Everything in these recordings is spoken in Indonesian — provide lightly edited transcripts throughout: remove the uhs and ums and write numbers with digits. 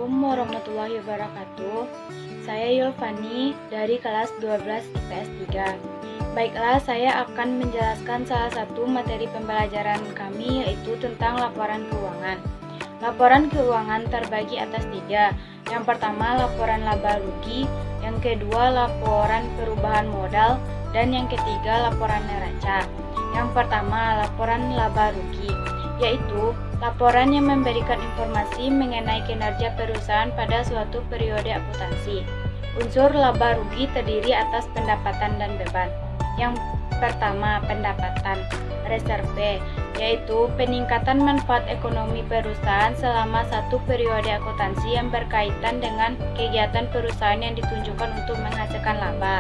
Assalamualaikum warahmatullahi wabarakatuh. Saya Yulfani dari kelas 12 IPS 3. Baiklah, saya akan menjelaskan salah satu materi pembelajaran kami, yaitu tentang laporan keuangan. Laporan keuangan terbagi atas 3. Yang pertama, laporan laba rugi. Yang kedua, laporan perubahan modal. Dan yang ketiga, laporan neraca. Yang pertama, laporan laba rugi, yaitu laporan yang memberikan informasi mengenai kinerja perusahaan pada suatu periode akuntansi. Unsur laba rugi terdiri atas pendapatan dan beban. Yang pertama, pendapatan reserve, yaitu peningkatan manfaat ekonomi perusahaan selama satu periode akuntansi yang berkaitan dengan kegiatan perusahaan yang ditunjukkan untuk menghasilkan laba.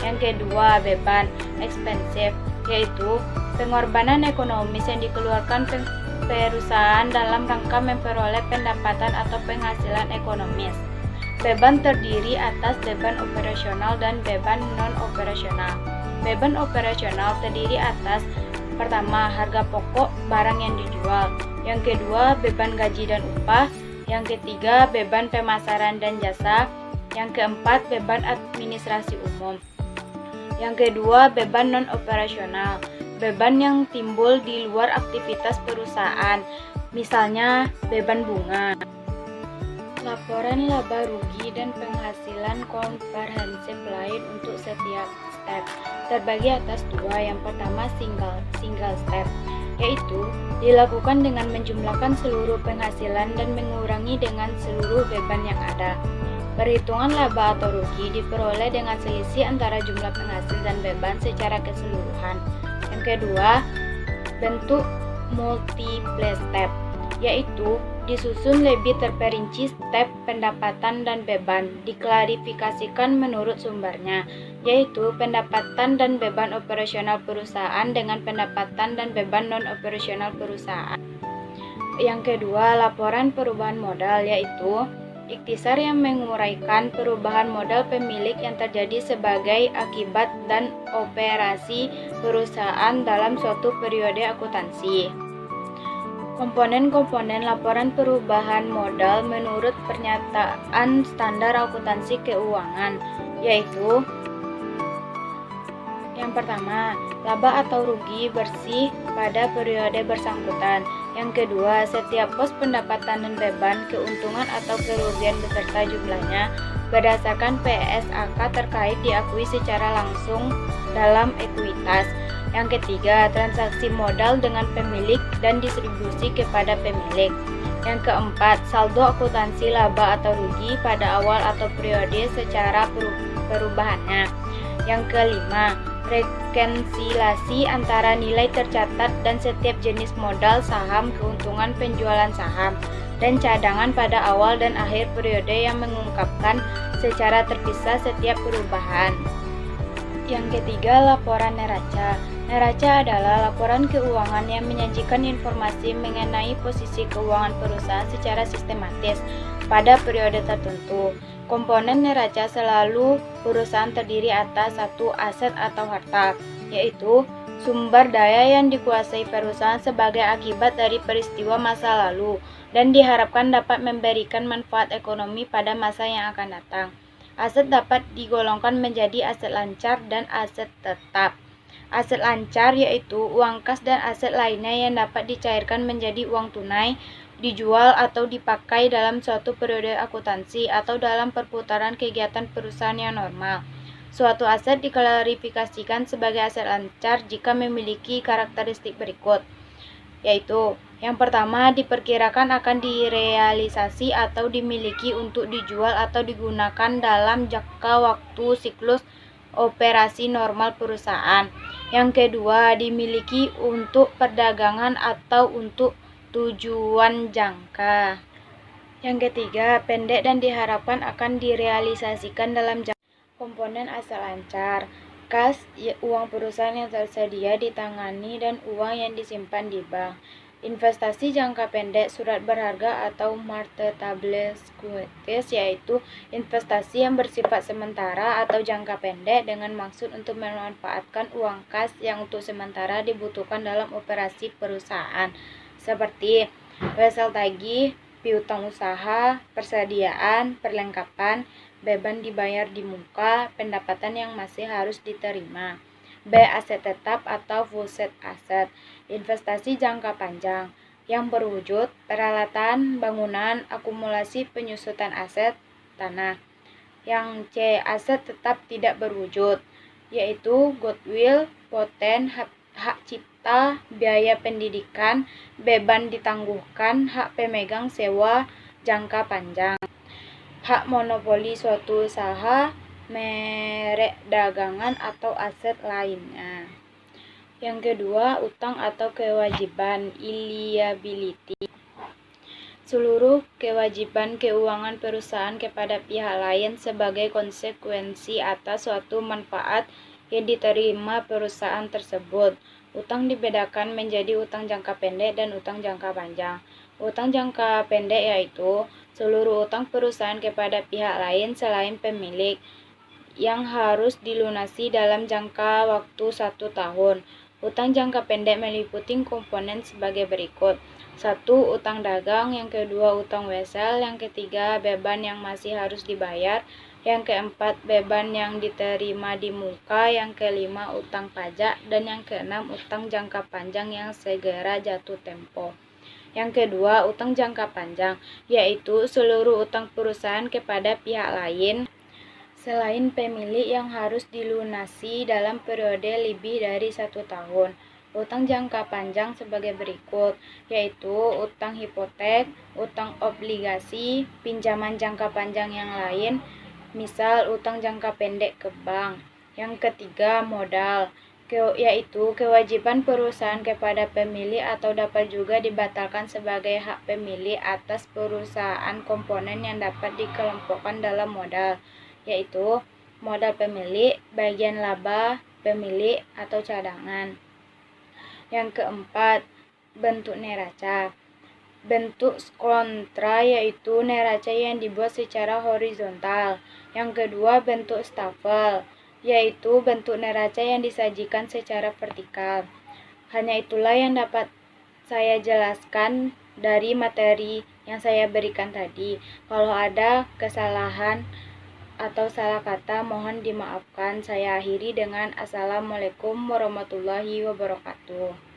Yang kedua, beban expensive, yaitu pengorbanan ekonomis yang dikeluarkan perusahaan dalam rangka memperoleh pendapatan atau penghasilan ekonomis. Beban terdiri atas beban operasional dan beban non-operasional. Beban operasional terdiri atas pertama, harga pokok barang yang dijual. Yang kedua, beban gaji dan upah. Yang ketiga, beban pemasaran dan jasa. Yang keempat, beban administrasi umum. Yang kedua, beban non-operasional. Beban yang timbul di luar aktivitas perusahaan, misalnya beban bunga. Laporan laba rugi dan penghasilan komprehensif lain untuk setiap step terbagi atas 2. Yang pertama, single step, yaitu dilakukan dengan menjumlahkan seluruh penghasilan dan mengurangi dengan seluruh beban yang ada. Perhitungan laba atau rugi diperoleh dengan selisih antara jumlah penghasil dan beban secara keseluruhan. Yang kedua, bentuk multiple step, yaitu disusun lebih terperinci step pendapatan dan beban, diklarifikasikan menurut sumbernya, yaitu pendapatan dan beban operasional perusahaan dengan pendapatan dan beban non-operasional perusahaan. Yang kedua, laporan perubahan modal, yaitu ikhtisar yang menguraikan perubahan modal pemilik yang terjadi sebagai akibat dan operasi perusahaan dalam suatu periode akuntansi. Komponen-komponen laporan perubahan modal menurut pernyataan standar akuntansi keuangan, yaitu yang pertama, laba atau rugi bersih pada periode bersangkutan. Yang kedua, setiap pos pendapatan dan beban, keuntungan atau kerugian beserta jumlahnya berdasarkan PSAK terkait diakui secara langsung dalam ekuitas. Yang ketiga, transaksi modal dengan pemilik dan distribusi kepada pemilik. Yang keempat, saldo akuntansi laba atau rugi pada awal atau periode secara perubahannya. Yang kelima, rekonsilasi antara nilai tercatat dan setiap jenis modal saham, keuntungan penjualan saham, dan cadangan pada awal dan akhir periode yang mengungkapkan secara terpisah setiap perubahan. Yang ketiga, laporan neraca. Neraca adalah laporan keuangan yang menyajikan informasi mengenai posisi keuangan perusahaan secara sistematis pada periode tertentu. Komponen neraca selalu perusahaan terdiri atas satu aset atau harta, yaitu sumber daya yang dikuasai perusahaan sebagai akibat dari peristiwa masa lalu dan diharapkan dapat memberikan manfaat ekonomi pada masa yang akan datang. Aset dapat digolongkan menjadi aset lancar dan aset tetap. Aset lancar yaitu uang kas dan aset lainnya yang dapat dicairkan menjadi uang tunai, dijual atau dipakai dalam suatu periode akuntansi atau dalam perputaran kegiatan perusahaan yang normal. Suatu aset diklarifikasikan sebagai aset lancar jika memiliki karakteristik berikut, yaitu yang pertama, diperkirakan akan direalisasi atau dimiliki untuk dijual atau digunakan dalam jangka waktu siklus operasi normal perusahaan. Yang kedua, dimiliki untuk perdagangan atau untuk tujuan jangka. Yang ketiga, pendek dan diharapkan akan direalisasikan dalam jangka. Komponen aset lancar, kas, uang perusahaan yang tersedia ditangani dan uang yang disimpan di bank. Investasi jangka pendek, surat berharga atau marketable securities, yaitu investasi yang bersifat sementara atau jangka pendek dengan maksud untuk memanfaatkan uang kas yang untuk sementara dibutuhkan dalam operasi perusahaan, seperti wesel tagih, piutang usaha, persediaan, perlengkapan, beban dibayar di muka, pendapatan yang masih harus diterima. B. Aset tetap atau full set aset, investasi jangka panjang yang berwujud peralatan, bangunan, akumulasi penyusutan aset, tanah. Yang C. Aset tetap tidak berwujud, yaitu goodwill, poten, hak cipta, biaya pendidikan, beban ditangguhkan, hak pemegang sewa jangka panjang, hak monopoli suatu usaha, merek dagangan atau aset lainnya. Yang kedua, utang atau kewajiban, liability. Seluruh kewajiban keuangan perusahaan kepada pihak lain sebagai konsekuensi atas suatu manfaat yang diterima perusahaan tersebut. Utang dibedakan menjadi utang jangka pendek dan utang jangka panjang. Utang jangka pendek yaitu seluruh utang perusahaan kepada pihak lain selain pemilik yang harus dilunasi dalam jangka waktu 1 tahun. Utang jangka pendek meliputi komponen sebagai berikut. 1. Utang dagang. Yang kedua, utang wesel. Yang ketiga, beban yang masih harus dibayar. Yang keempat, beban yang diterima di muka. Yang kelima, utang pajak. Dan yang keenam, utang jangka panjang yang segera jatuh tempo. Yang kedua, utang jangka panjang, yaitu seluruh utang perusahaan kepada pihak lain selain pemilik yang harus dilunasi dalam periode lebih dari 1 tahun. Utang jangka panjang sebagai berikut, yaitu utang hipotek, utang obligasi, pinjaman jangka panjang yang lain, misal utang jangka pendek ke bank. Yang ketiga, modal, yaitu kewajiban perusahaan kepada pemilik atau dapat juga dibatalkan sebagai hak pemilik atas perusahaan komponen yang dapat dikelompokkan dalam modal, yaitu modal pemilik, bagian laba pemilik atau cadangan. Yang keempat, bentuk neraca. Bentuk kontra yaitu neraca yang dibuat secara horizontal. Yang kedua, bentuk stafel, yaitu bentuk neraca yang disajikan secara vertikal. Hanya itulah yang dapat saya jelaskan dari materi yang saya berikan tadi. Kalau ada kesalahan atau salah kata mohon dimaafkan. Saya akhiri dengan Assalamualaikum warahmatullahi wabarakatuh.